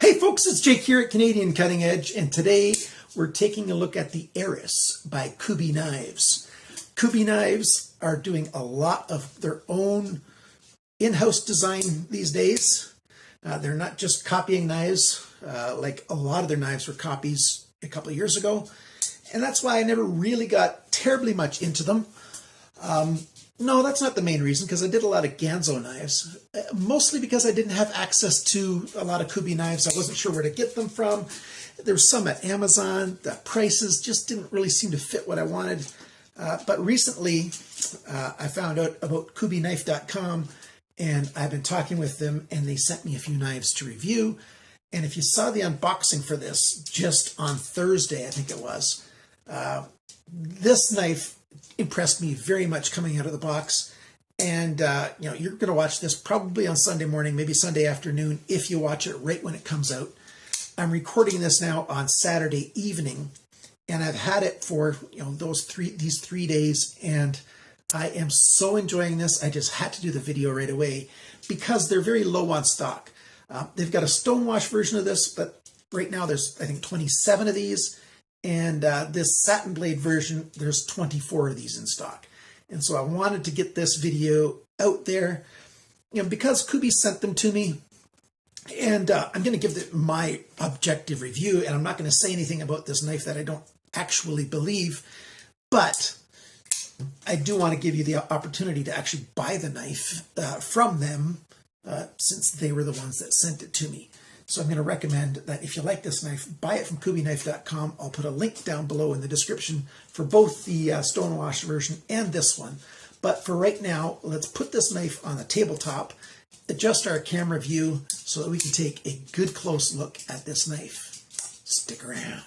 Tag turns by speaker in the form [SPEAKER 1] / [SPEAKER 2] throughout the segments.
[SPEAKER 1] Hey folks, it's Jake here at Canadian Cutting Edge, and today we're taking a look at the ERIS by Kubey knives. Kubey knives are doing a lot of their own in-house design these days. They're not just copying knives, like a lot of their knives were copies a couple of years ago, and that's why I never really got terribly much into them. No, that's not the main reason, because I did a lot of Ganzo knives, mostly because I didn't have access to a lot of Kubey knives. I wasn't sure where to get them from. There was some at Amazon. The prices just didn't really seem to fit what I wanted. But recently, I found out about KubeyKnife.com, and I've been talking with them, and they sent me a few knives to review. And if you saw the unboxing for this just on Thursday, I think it was, this knife impressed me very much coming out of the box. And you're going to watch this probably on Sunday morning, maybe Sunday afternoon, if you watch it right when it comes out. I'm recording this now on Saturday evening, and I've had it for these 3 days, and I am so enjoying this. I just had to do the video right away because they're very low on stock. They've got a stonewash version of this, but right now there's, I think, 27 of these. And this satin blade version, there's 24 of these in stock. And so I wanted to get this video out there, because Kubey sent them to me. And I'm going to give my objective review, and I'm not going to say anything about this knife that I don't actually believe. But I do want to give you the opportunity to actually buy the knife from them, since they were the ones that sent it to me. So I'm going to recommend that if you like this knife, buy it from KubeyKnife.com. I'll put a link down below in the description for both the stonewash version and this one. But for right now, let's put this knife on the tabletop, adjust our camera view so that we can take a good close look at this knife. Stick around.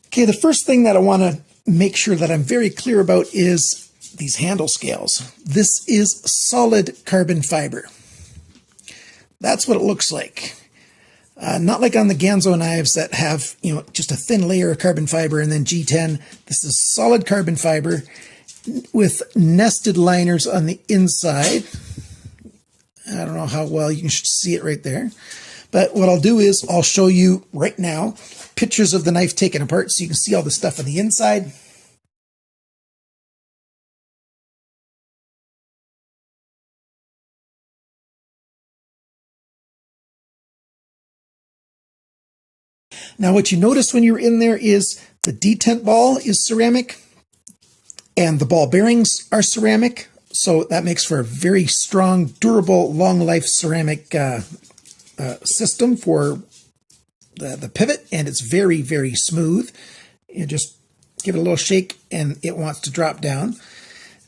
[SPEAKER 1] Okay, the first thing that I want to make sure that I'm very clear about is these handle scales. This is solid carbon fiber. That's what it looks like. Not like on the Ganzo knives that have, just a thin layer of carbon fiber and then G10. This is solid carbon fiber with nested liners on the inside. I don't know how well you can see it right there. But what I'll do is I'll show you right now pictures of the knife taken apart so you can see all the stuff on the inside. Now, what you notice when you're in there is the detent ball is ceramic and the ball bearings are ceramic. So that makes for a very strong, durable, long life ceramic system for the pivot. And it's very, very smooth. You just give it a little shake and it wants to drop down.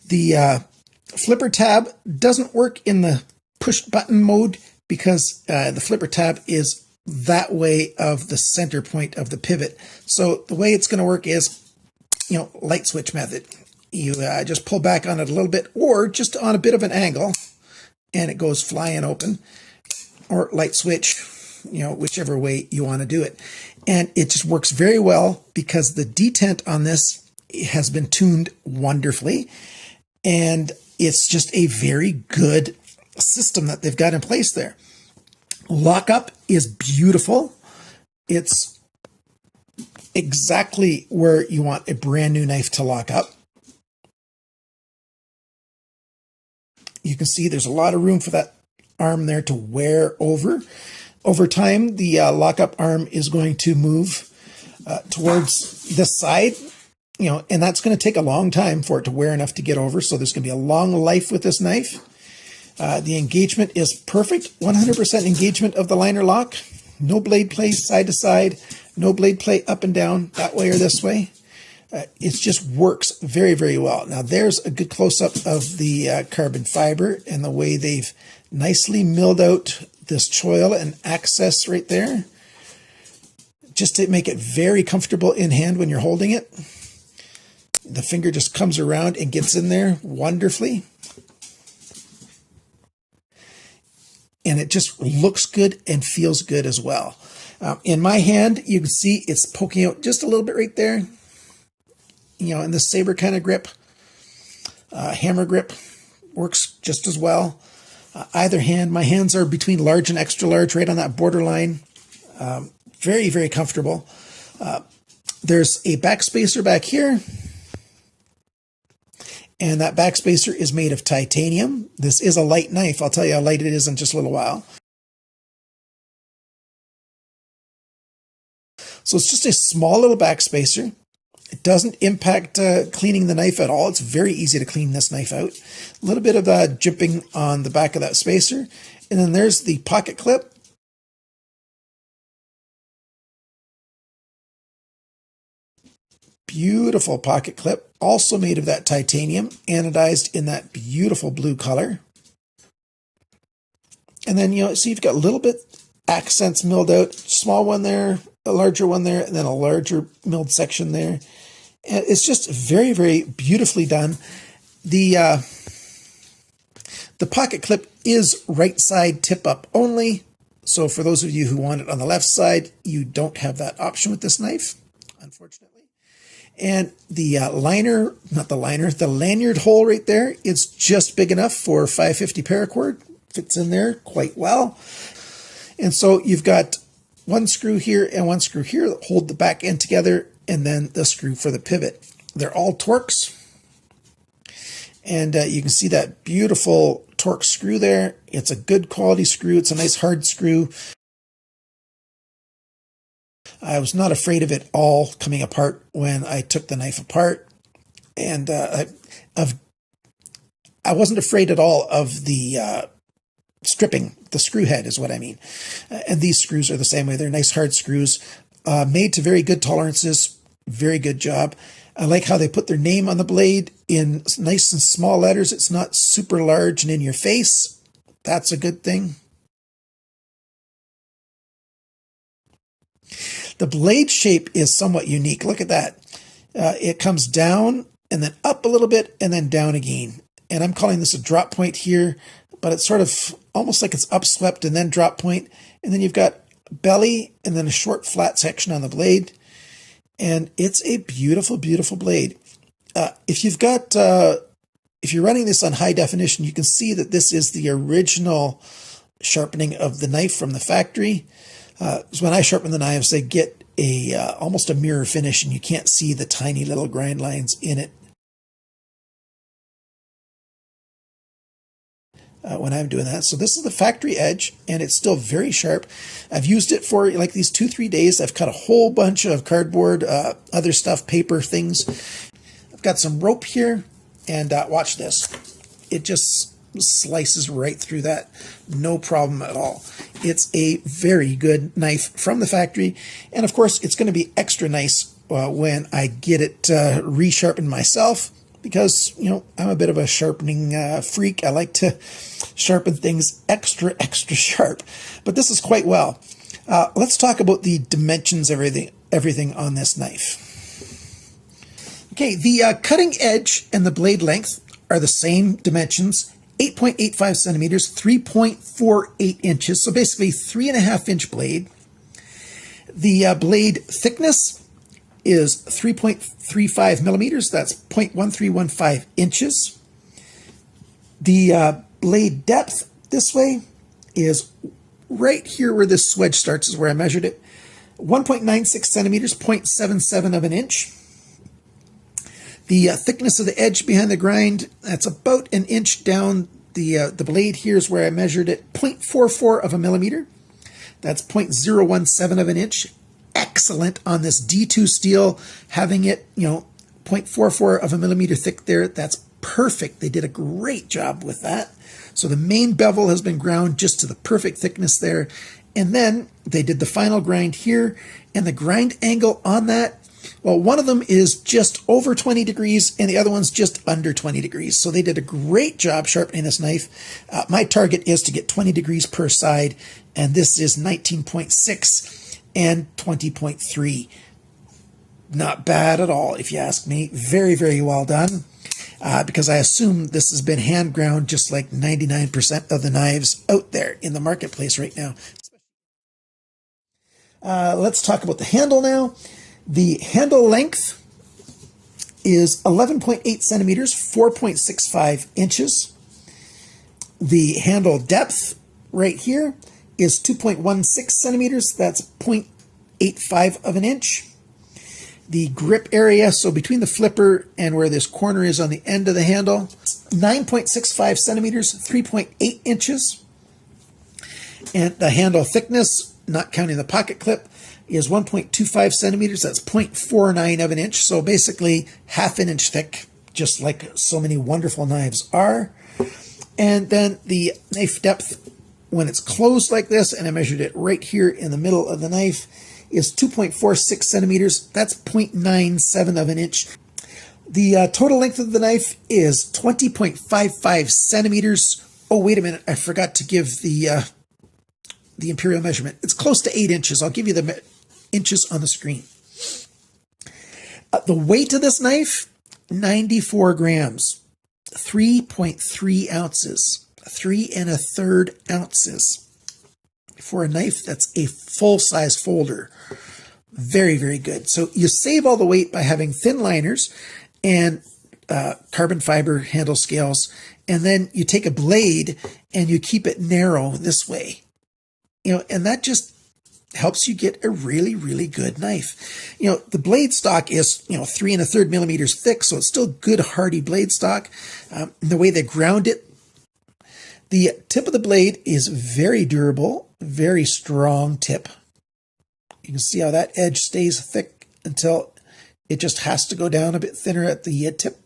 [SPEAKER 1] The flipper tab doesn't work in the push button mode because the flipper tab is that way of the center point of the pivot. So the way it's going to work is, light switch method. You just pull back on it a little bit or just on a bit of an angle and it goes flying open, or light switch, whichever way you want to do it. And it just works very well because the detent on this has been tuned wonderfully. And it's just a very good system that they've got in place there. Lockup is beautiful. It's exactly where you want a brand new knife to lock up. You can see there's a lot of room for that arm there to wear over. Over time, the lockup arm is going to move towards this side, and that's going to take a long time for it to wear enough to get over. So there's going to be a long life with this knife. The engagement is perfect, 100% engagement of the liner lock. No blade play side to side, no blade play up and down, that way or this way. It just works very, very well. Now there's a good close-up of the carbon fiber and the way they've nicely milled out this choil and access right there, just to make it very comfortable in hand when you're holding it. The finger just comes around and gets in there wonderfully. And it just looks good and feels good as well. In my hand, you can see it's poking out just a little bit right there. In the saber kind of grip, hammer grip. works just as well. Either hand, my hands are between large and extra large, right on that borderline. Very, very comfortable. There's a backspacer back here. And that backspacer is made of titanium. This is a light knife. I'll tell you how light it is in just a little while. So it's just a small little backspacer. It doesn't impact cleaning the knife at all. It's very easy to clean this knife out. A little bit of jimping on the back of that spacer. And then there's the pocket clip. Beautiful pocket clip, also made of that titanium, anodized in that beautiful blue color. And then, so you've got a little bit accents milled out, small one there, a larger one there, and then a larger milled section there. And it's just very, very beautifully done. The pocket clip is right side tip up only. So for those of you who want it on the left side, you don't have that option with this knife, unfortunately. And the the lanyard hole right there, it's just big enough for 550 paracord. Fits in there quite well. And so you've got one screw here and one screw here that hold the back end together, and then the screw for the pivot. They're all Torx. And you can see that beautiful Torx screw there. It's a good quality screw. It's a nice hard screw. I was not afraid of it all coming apart when I took the knife apart. And I wasn't afraid at all of the stripping. The screw head is what I mean. And these screws are the same way. They're nice hard screws, made to very good tolerances. Very good job. I like how they put their name on the blade in nice and small letters. It's not super large and in your face. That's a good thing. The blade shape is somewhat unique. Look at that. It comes down and then up a little bit and then down again. And I'm calling this a drop point here, but it's sort of almost like it's upswept and then drop point. And then you've got belly and then a short flat section on the blade. And it's a beautiful, beautiful blade. If you're running this on high definition, you can see that this is the original sharpening of the knife from the factory. So when I sharpen the knives, they get almost a mirror finish, and you can't see the tiny little grind lines in it. When I'm doing that. So this is the factory edge, and it's still very sharp. I've used it for like these 2-3 days. I've cut a whole bunch of cardboard, other stuff, paper things. I've got some rope here, and watch this. It just slices right through that. No problem at all. It's a very good knife from the factory. And of course, it's going to be extra nice when I get it resharpened myself, because, I'm a bit of a sharpening freak. I like to sharpen things extra, extra sharp. But this is quite well. Let's talk about the dimensions, everything on this knife. Okay, the cutting edge and the blade length are the same dimensions. 8.85 centimeters, 3.48 inches. So basically 3.5-inch blade. The blade thickness is 3.35 millimeters. That's 0.1315 inches. The blade depth this way is right here where this swedge starts, is where I measured it. 1.96 centimeters, 0.77 of an inch. The thickness of the edge behind the grind, that's about an inch down the blade. Here's where I measured it, 0.44 of a millimeter. That's 0.017 of an inch. Excellent on this D2 steel, having it, 0.44 of a millimeter thick there. That's perfect. They did a great job with that. So the main bevel has been ground just to the perfect thickness there. And then they did the final grind here, and the grind angle on that, well, one of them is just over 20 degrees and the other one's just under 20 degrees. So they did a great job sharpening this knife. My target is to get 20 degrees per side, and this is 19.6 and 20.3. Not bad at all, if you ask me. Very, very well done. Because I assume this has been hand ground just like 99% of the knives out there in the marketplace right now. Let's talk about the handle now. The handle length is 11.8 centimeters, 4.65 inches. The handle depth right here is 2.16 centimeters. That's 0.85 of an inch. The grip area, so between the flipper and where this corner is on the end of the handle, 9.65 centimeters, 3.8 inches. And the handle thickness, not counting the pocket clip, is 1.25 centimeters. That's 0.49 of an inch. So basically half an inch thick, just like so many wonderful knives are. And then the knife depth, when it's closed like this, and I measured it right here in the middle of the knife, is 2.46 centimeters. That's 0.97 of an inch. The total length of the knife is 20.55 centimeters. Oh, wait a minute. I forgot to give the imperial measurement. It's close to 8 inches. I'll give you the inches on the screen. The weight of this knife, 94 grams, 3.3 ounces, 3 1/3 ounces. For a knife that's a full-size folder. Very, very good. So you save all the weight by having thin liners and carbon fiber handle scales, and then you take a blade and you keep it narrow this way. And that just helps you get a really, really good knife. The blade stock is, 3 1/3 millimeters thick, so it's still good, hardy blade stock. The way they ground it, the tip of the blade is very durable, very strong tip. You can see how that edge stays thick until it just has to go down a bit thinner at the tip.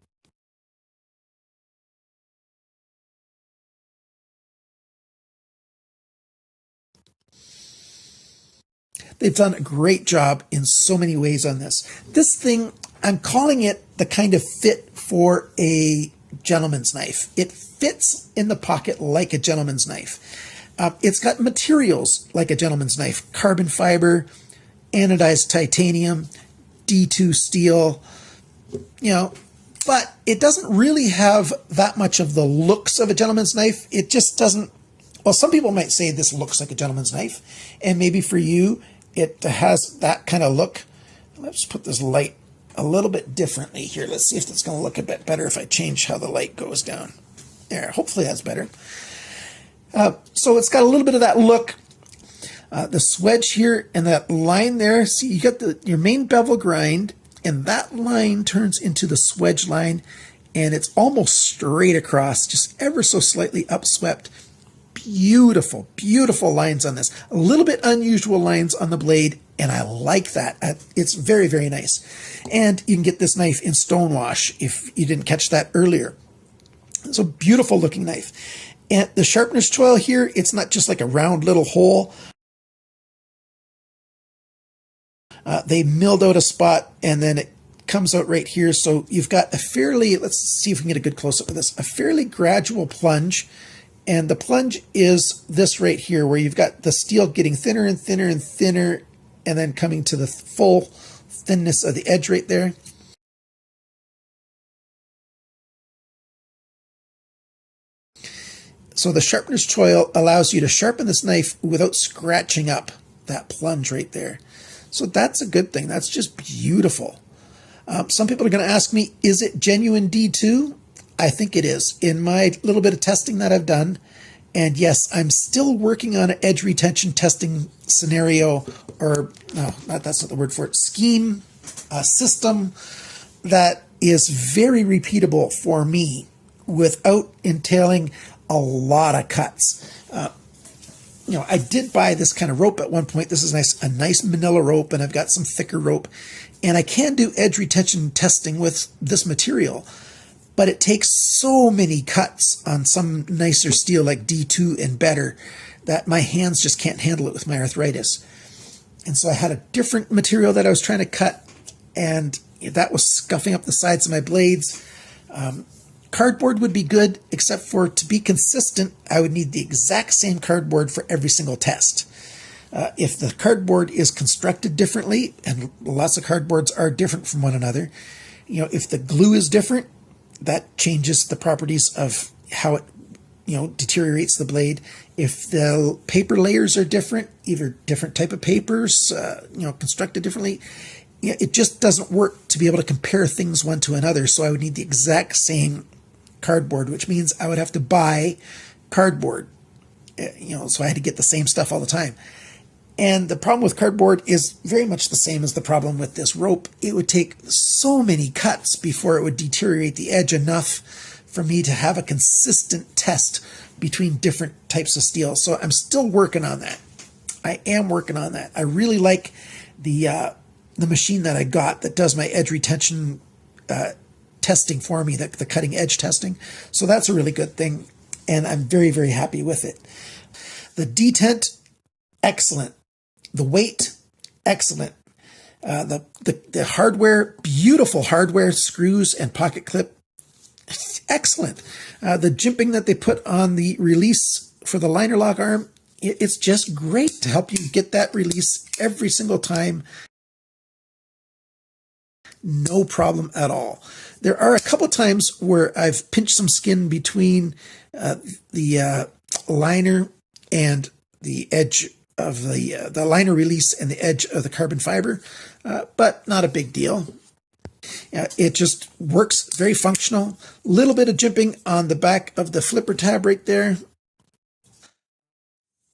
[SPEAKER 1] They've done a great job in so many ways on this. This thing, I'm calling it the kind of fit for a gentleman's knife. It fits in the pocket like a gentleman's knife. It's got materials like a gentleman's knife: carbon fiber, anodized titanium, D2 steel, but it doesn't really have that much of the looks of a gentleman's knife. It just doesn't. Well, some people might say this looks like a gentleman's knife, and maybe for you it has that kind of look. Let's put this light a little bit differently here. Let's see if it's going to look a bit better if I change how the light goes down. There, hopefully that's better. So it's got a little bit of that look. The swedge here and that line there. See, you got your main bevel grind, and that line turns into the swedge line, and it's almost straight across, just ever so slightly upswept. Beautiful, beautiful lines on this. A little bit unusual lines on the blade, and I like that. It's very, very nice. And you can get this knife in stonewash if you didn't catch that earlier. It's a beautiful looking knife. And the sharpener's choil here, it's not just like a round little hole. They milled out a spot, and then it comes out right here. So you've got a fairly, let's see if we can get a good close-up of this, a fairly gradual plunge. And the plunge is this right here, where you've got the steel getting thinner and thinner and thinner, and then coming to the full thinness of the edge right there. So the sharpener's choil allows you to sharpen this knife without scratching up that plunge right there. So that's a good thing. That's just beautiful. Some people are going to ask me, is it genuine D2? I think it is. In my little bit of testing that I've done, and yes, I'm still working on an edge retention testing scenario, or no, that's not the word for it, scheme, system that is very repeatable for me without entailing a lot of cuts. I did buy this kind of rope at one point. This is a nice manila rope, and I've got some thicker rope, and I can do edge retention testing with this material, but it takes so many cuts on some nicer steel like D2 and better that my hands just can't handle it with my arthritis. And so I had a different material that I was trying to cut, and that was scuffing up the sides of my blades. Cardboard would be good, except for, to be consistent, I would need the exact same cardboard for every single test. If the cardboard is constructed differently, and lots of cardboards are different from one another, if the glue is different, that changes the properties of how it, deteriorates the blade. If the paper layers are different, either different type of papers, constructed differently, it just doesn't work to be able to compare things one to another. So I would need the exact same cardboard, which means I would have to buy cardboard, so I had to get the same stuff all the time. And the problem with cardboard is very much the same as the problem with this rope. It would take so many cuts before it would deteriorate the edge enough for me to have a consistent test between different types of steel. So I'm still working on that. I am working on that. I really like the machine that I got that does my edge retention testing for me, the cutting edge testing. So that's a really good thing. And I'm very, very happy with it. The detent, excellent. The weight, excellent. The hardware, beautiful hardware, screws and pocket clip, excellent. The jimping that they put on the release for the liner lock arm, it's just great to help you get that release every single time. No problem at all. There are a couple times where I've pinched some skin between the liner and the edge of the liner release and the edge of the carbon fiber, but not a big deal. It just works, very functional. Little bit of jimping on the back of the flipper tab right there.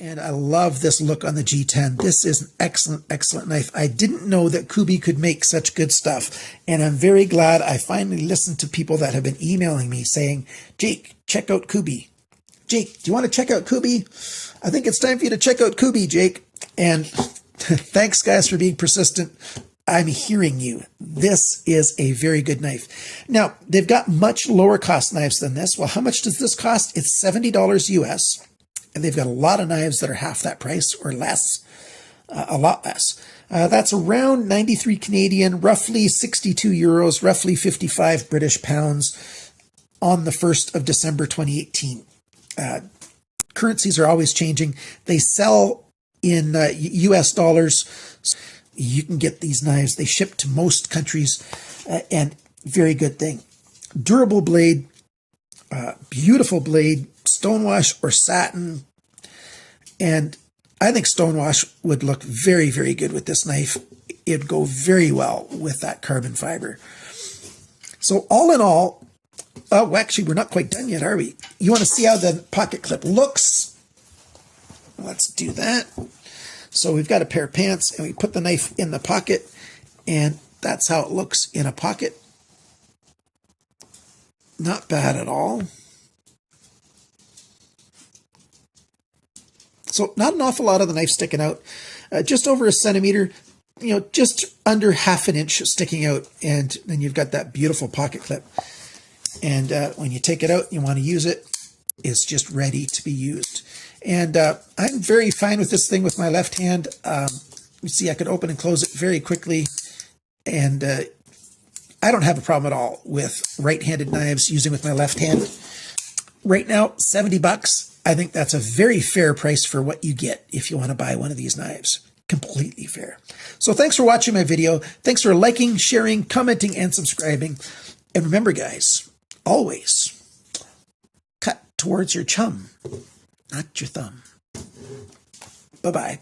[SPEAKER 1] And I love this look on the G10. This is an excellent, excellent knife. I didn't know that Kubey could make such good stuff. And I'm very glad I finally listened to people that have been emailing me saying, Jake, check out Kubey. Jake, do you want to check out Kubey? I think it's time for you to check out Kubey, Jake. And thanks, guys, for being persistent. I'm hearing you. This is a very good knife. Now, they've got much lower cost knives than this. Well, how much does this cost? It's $70 US. And they've got a lot of knives that are half that price or less, a lot less. That's around 93 Canadian, roughly 62 euros, roughly 55 British pounds on the 1st of December 2018. Currencies are always changing. They sell in US dollars. You can get these knives. They ship to most countries, and very good thing. Durable blade, beautiful blade, stonewash or satin. And I think stonewash would look very, very good with this knife. It'd go very well with that carbon fiber. So all in all, oh, actually, we're not quite done yet, are we? You want to see how the pocket clip looks? Let's do that. So we've got a pair of pants, and we put the knife in the pocket, and that's how it looks in a pocket. Not bad at all. So not an awful lot of the knife sticking out. Just over a centimeter, just under half an inch sticking out, and then you've got that beautiful pocket clip. And when you take it out, you want to use it, it's just ready to be used. And I'm very fine with this thing with my left hand. You see, I could open and close it very quickly. And I don't have a problem at all with right-handed knives using with my left hand. Right now, $70. I think that's a very fair price for what you get if you want to buy one of these knives. Completely fair. So thanks for watching my video. Thanks for liking, sharing, commenting, and subscribing. And remember, guys, always cut towards your chum, not your thumb. Bye-bye.